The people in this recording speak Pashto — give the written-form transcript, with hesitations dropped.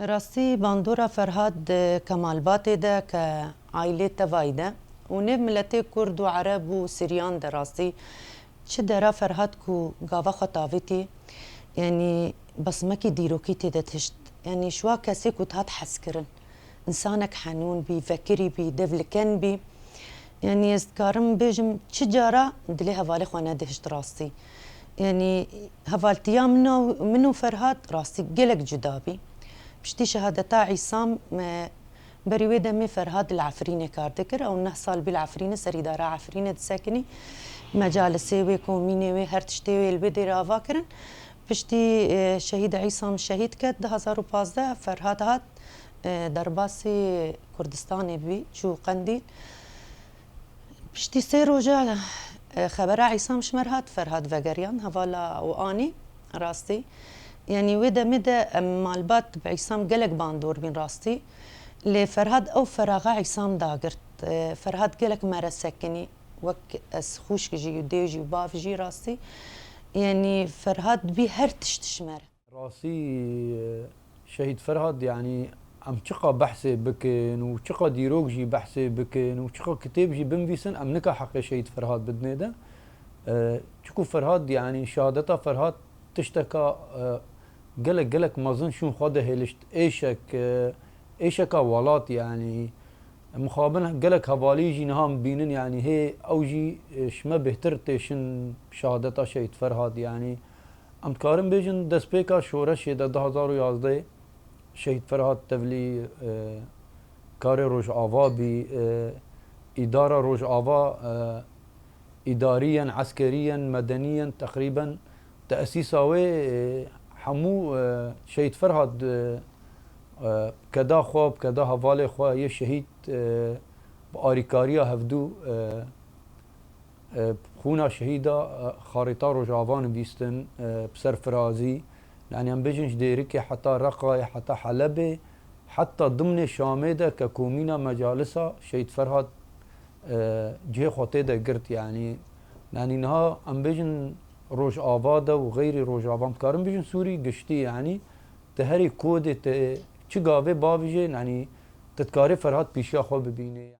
راستي باندورا فرهاد كمالباتي ده كعائلة تفايدة ونب ملتي كرد وعرب وسريان دراستي شدرا فرهاد كو قاوا خطافتي يعني بصمكي ديروكي تدتشت يعني شوا كاسي كنت هات حسكرن انسانك حنون بي فكري بي دفلكن بي يعني يذكرم بيجم تشجارة دلي هفالي خوانا دهشت راستي يعني هفالتيا منو فرهاد راستي قلق جدابي بشتي شهادتا عصام بريويدا مي فرهاد العفرينة كاردكر او 9 سال بالعفرينة سريدارا عفرينة ساكني مجالسي وي كوميني وي هرتشتي وي البدي رافاكرن بشتي شهيد عصام شهيد كد 2015 فرهاد هات درباسي كردستاني بي شو قنديل بشتي سيرو جا خبر عصام شمرهات فرهاد فقريان هفالا واني راستي يعني ودا مدى مالبات بعصام قلق باندور بين راستي لفرهاد او فراغا عصام داقرت فرهاد قلق مرة سكني وك اسخوش جي وديجي وباف جي راستي يعني فرهاد بي هر تشتشمر راسي شهيد فرهاد يعني ام چقا بحثي بكن وچقا ديروك جي بحثي بكن وچقا كتاب جي بنفيسن ام نكا حق شهيد فرهاد بدنا ده چكو فرهاد يعني شهادتا فرهاد تشتكى قلق مازن شون خاده هلشت ايشك ولات يعني مخابن قلق هوالي جي نهام بينن يعني هي اوجي شما بهتر تيشن شهادتا شهيد فرهاد يعني ام كارم بيجن دسبيكا شورش ده 2011 شهيد فرهاد تولي كاري روج آوا بي إدارة روج آوا إداريا عسكريا مدنيا تقريبا تأسيساوي حمو شهيد فرهاد كدا خواب كدا هوالي خواه يه شهيد بآريكاريا هفدو خونا شهيدا خارطة روج آوان بيستن بسر فرازي يعني هم بيجنش ديريكي حتى رقاي حتى حلبي حتى ضمن شاميدا ككومينا مجالسها شهيد فرهاد جهه خوتيدا قرت يعني نها ام بيجن روج آوادا وغيري روج آوام كارم بيجن سوري قشتي يعني تهري كودي چه قاوه باوجه يعني تتكاري فرهاد بيشيا خو ببيني